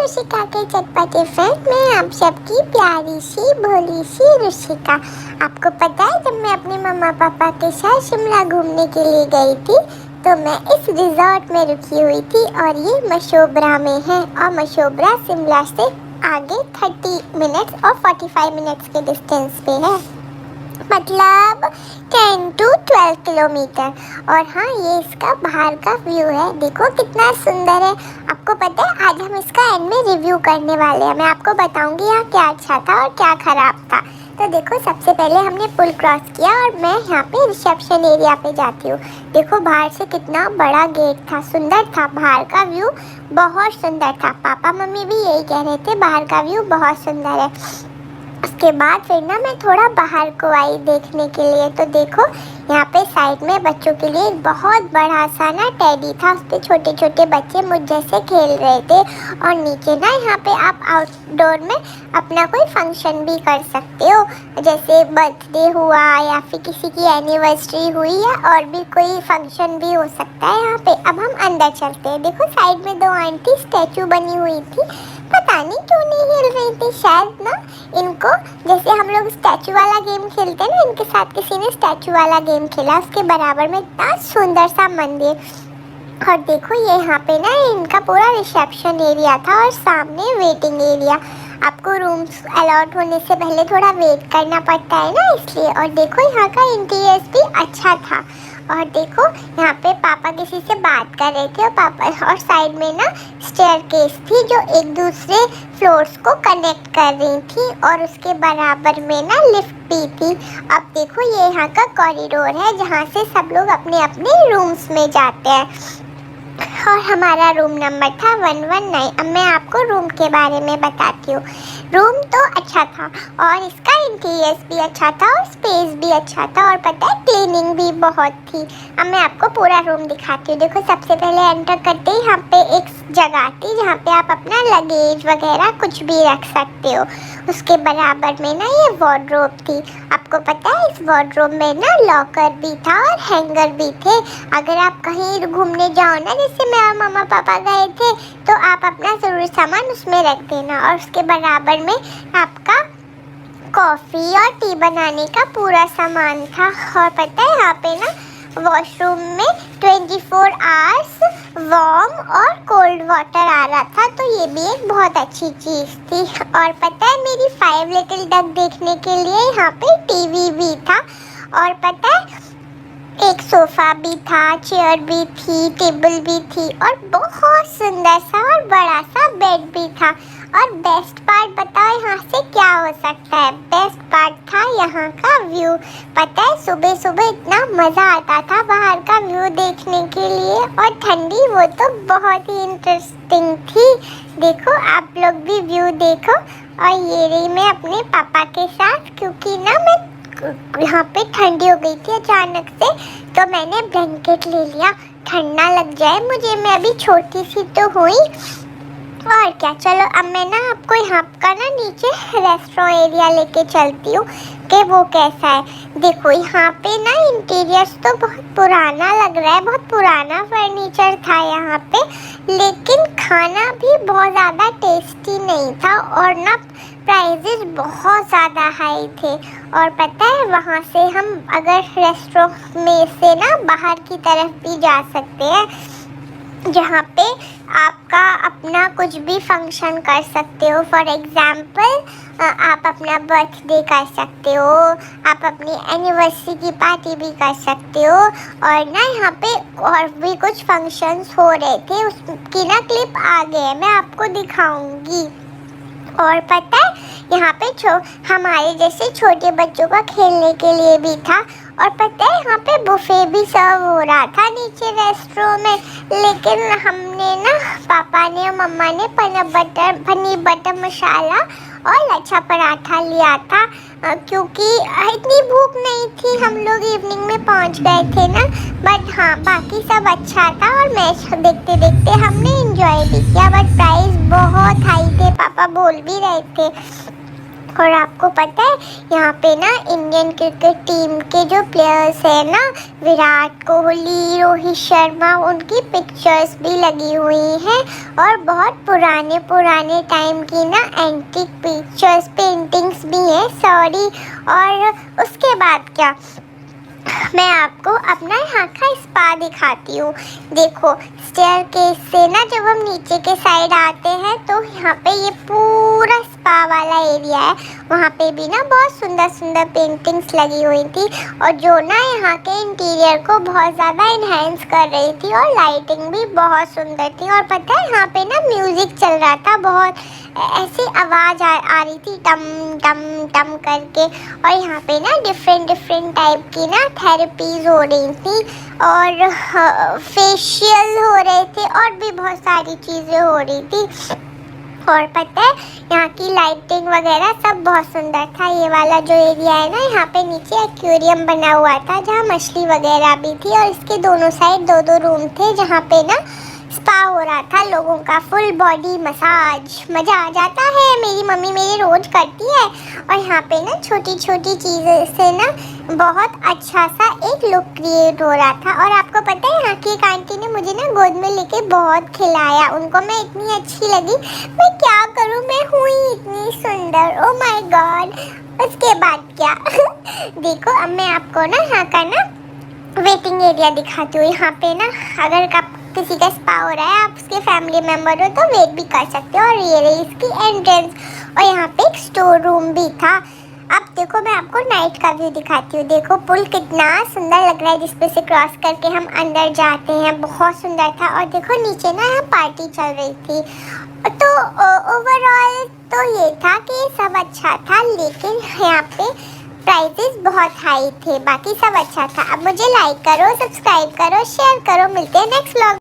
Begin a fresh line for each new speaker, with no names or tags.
रुशिका के चटपटे फ्रेंड में आप सबकी प्यारी सी भोली सी रुशिका। आपको पता है जब मैं अपने मम्मा पापा के साथ शिमला घूमने के लिए गई थी तो मैं इस रिजॉर्ट में रुकी हुई थी और ये मशोबरा में है और मशोबरा शिमला से आगे 30 मिनट्स और 45 मिनट्स के डिस्टेंस पे है, मतलब 10 to 12 किलोमीटर। और हाँ, ये इसका बाहर का व्यू है, देखो कितना सुंदर है। आपको पता है आज हम इसका एंड में रिव्यू करने वाले हैं। मैं आपको बताऊंगी यहाँ क्या अच्छा था और क्या खराब था। तो देखो, सबसे पहले हमने पुल क्रॉस किया और मैं यहाँ पे रिसेप्शन एरिया पे जाती हूँ। देखो बाहर से कितना बड़ा गेट था, सुंदर था, बाहर का व्यू बहुत सुंदर था। पापा मम्मी भी यही कह रहे थे बाहर का व्यू बहुत सुंदर है। उसके बाद फिर ना मैं थोड़ा बाहर को आई देखने के लिए, तो देखो यहाँ पे साइड में बच्चों के लिए एक बहुत बड़ा सा ना टेडी था, उस पर छोटे छोटे बच्चे मुझ जैसे खेल रहे थे। और नीचे ना यहाँ पे आप आउटडोर में अपना कोई फंक्शन भी कर सकते हो, जैसे बर्थडे हुआ या फिर किसी की एनिवर्सरी हुई या और भी कोई फंक्शन भी हो सकता है यहाँ पे। अब हम अंदर चलते हैं। देखो साइड में 2 आंटी स्टैचू बनी हुई थी, पता नहीं क्यों नहीं हिल रही थी, शायद ना इनको जैसे हम लोग स्टैचू वाला गेम खेलते हैं ना, इनके साथ किसी ने स्टैचू वाला गेम खेला। उसके बराबर में इतना सुंदर सा मंदिर। और देखो ये यहाँ पे ना इनका पूरा रिसेप्शन एरिया था और सामने वेटिंग एरिया। आपको रूम्स अलॉट होने से पहले थोड़ा वेट करना पड़ता है ना, इसलिए। और देखो यहाँ का इंटीरियर्स भी अच्छा था। और देखो यहाँ पे पापा किसी से बात कर रहे थे और पापा और साइड में ना स्टेयरकेस थी जो एक दूसरे फ्लोर्स को कनेक्ट कर रही थी और उसके बराबर में ना लिफ्ट भी थी। अब देखो ये यहाँ का कॉरिडोर है जहाँ से सब लोग अपने अपने रूम्स में जाते हैं और हमारा रूम नंबर था 119। अब मैं आपको रूम के बारे में बताती हूँ। रूम तो अच्छा था और इसका इंटीरियर्स भी अच्छा था और स्पेस भी अच्छा था और पता है क्लीनिंग भी बहुत थी। अब मैं आपको पूरा रूम दिखाती हूँ। देखो सबसे पहले एंटर करते ही यहाँ पे एक जगह थी जहाँ पे आप अपना लगेज वगैरह कुछ भी रख सकते हो। उसके बराबर में ना ये वार्डरोब थी। आपको पता है इस वार्डरोब में ना लॉकर भी था और हैंगर भी थे। अगर आप कहीं घूमने जाओ ना, जैसे मेरा मम्मा पापा गए थे, तो आप अपना ज़रूरी सामान उसमें रख देना। और उसके बराबर में आपका कॉफ़ी और टी बनाने का पूरा सामान था। और पता है यहाँ पे ना वॉशरूम में 24 आवर्स वार्म और कोल्ड वाटर आ रहा था, तो ये भी एक बहुत अच्छी चीज़ थी। और पता है मेरी 5 लिटिल डक देखने के लिए यहाँ पे टीवी भी था और पता है एक सोफ़ा भी था, चेयर भी थी, टेबल भी थी और बहुत सुंदर सा और बड़ा सा बेड भी था। और बेस्ट पार्ट बताओ यहाँ से क्या हो सकता है? बेस्ट पार्ट था यहाँ का व्यू। पता है सुबह सुबह इतना मज़ा आता था बाहर का व्यू देखने के लिए, और ठंडी वो तो बहुत ही इंटरेस्टिंग थी। देखो आप लोग भी व्यू देखो। और ये रही मैं अपने पापा के साथ, क्योंकि ना मैं यहाँ पे ठंडी हो गई थी अचानक से, तो मैंने ब्लैंकेट ले लिया, ठंड ना लग जाए मुझे, मैं अभी छोटी सी तो हुई। और क्या, चलो अब मैं ना आपको यहाँ का ना नीचे रेस्टोरेंट एरिया लेके चलती हूँ कि वो कैसा है। देखो यहाँ पे ना इंटीरियर्स तो बहुत पुराना लग रहा है, बहुत पुराना फर्नीचर था यहाँ पे, लेकिन खाना भी बहुत ज़्यादा टेस्टी नहीं था और ना प्राइजेस बहुत ज़्यादा हाई थे। और पता है वहाँ से हम अगर रेस्टोरेंट में से ना बाहर की तरफ भी जा सकते हैं, जहाँ पे आपका अपना कुछ भी फंक्शन कर सकते हो। फॉर एग्ज़ाम्पल आप अपना बर्थडे कर सकते हो, आप अपनी एनिवर्सरी की पार्टी भी कर सकते हो। और ना यहाँ पे और भी कुछ फंक्शंस हो रहे थे, उसकी ना क्लिप आ गए हैं, मैं आपको दिखाऊंगी। और पता है यहाँ पे हमारे जैसे छोटे बच्चों का खेलने के लिए भी था। और पता है यहाँ पे बुफे भी सर्व हो रहा था नीचे रेस्टोरेंट में, लेकिन हमने ना पापा ने और मम्मा ने पनीर बटर मसाला और लच्छा पराठा लिया था, क्योंकि इतनी भूख नहीं थी, हम लोग इवनिंग में पहुँच गए थे ना। बट हाँ बाकी सब अच्छा था और मैच देखते देखते हमने एंजॉय भी किया। बट प्राइस बहुत हाई थे, पापा बोल भी रहे थे। और आपको पता है यहाँ पे ना इंडियन क्रिकेट टीम के जो प्लेयर्स हैं ना, विराट कोहली, रोहित शर्मा, उनकी पिक्चर्स भी लगी हुई हैं और बहुत पुराने पुराने टाइम की ना एंटीक पिक्चर्स, पेंटिंग्स भी हैं, सॉरी। और उसके बाद क्या, मैं आपको अपना यहाँ का स्पा दिखाती हूँ। देखो स्टेयरकेस से ना जब हम नीचे के साइड आते हैं तो यहाँ पे ये पूरा स्पा वाला एरिया है। वहाँ पे भी ना बहुत सुंदर सुंदर पेंटिंग्स लगी हुई थी और जो ना यहाँ के इंटीरियर को बहुत ज़्यादा इन्हेंस कर रही थी और लाइटिंग भी बहुत सुंदर थी। और पता है यहाँ पे ना म्यूज़िक चल रहा था, बहुत ऐसी आवाज़ आ रही थी टम टम टम करके। और यहाँ पे ना डिफरेंट डिफरेंट टाइप की ना थेरेपीज हो रही थी और फेशियल हो रहे थे और भी बहुत सारी चीज़ें हो रही थी। और पता है यहाँ की लाइटिंग वगैरह सब बहुत सुंदर था। ये वाला जो एरिया है ना, यहाँ पे नीचे एक्वेरियम बना हुआ था जहाँ मछली वगैरह भी थी और इसके दोनों साइड दो दो रूम थे जहाँ पे ना स्पा हो रहा था लोगों का, फुल बॉडी मसाज। मज़ा आ जाता है, मेरी मम्मी मेरी रोज़ करती है। और यहाँ पे ना छोटी छोटी चीज़ों से ना बहुत अच्छा सा एक लुक क्रिएट हो रहा था। और आपको पता है यहाँ की एक आंटी ने मुझे ना गोद में लेके बहुत खिलाया, उनको मैं इतनी अच्छी लगी। मैं क्या करूँ, मैं हुई इतनी सुंदर, ओ माय गॉड। उसके बाद क्या देखो अब मैं आपको ना यहाँ का ना वेटिंग एरिया दिखाती हूँ। यहाँ पे ना अगर आप किसी का स्पा हो रहा है, आप उसके फैमिली मेम्बर हो तो वेट भी कर सकते हो। और ये रही इसकी एंट्रेंस और यहाँ पे एक स्टोर रूम भी था। अब देखो मैं आपको नाइट का व्यू दिखाती हूँ। देखो पुल कितना सुंदर लग रहा है जिसपे से क्रॉस करके हम अंदर जाते हैं, बहुत सुंदर था। और देखो नीचे ना यहाँ पार्टी चल रही थी। तो ओवरऑल तो ये था कि सब अच्छा था, लेकिन यहाँ पे प्राइसेस बहुत हाई थे, बाकी सब अच्छा था। अब मुझे लाइक करो, सब्सक्राइब करो, शेयर करो। मिलते हैं नेक्स्ट व्लॉग।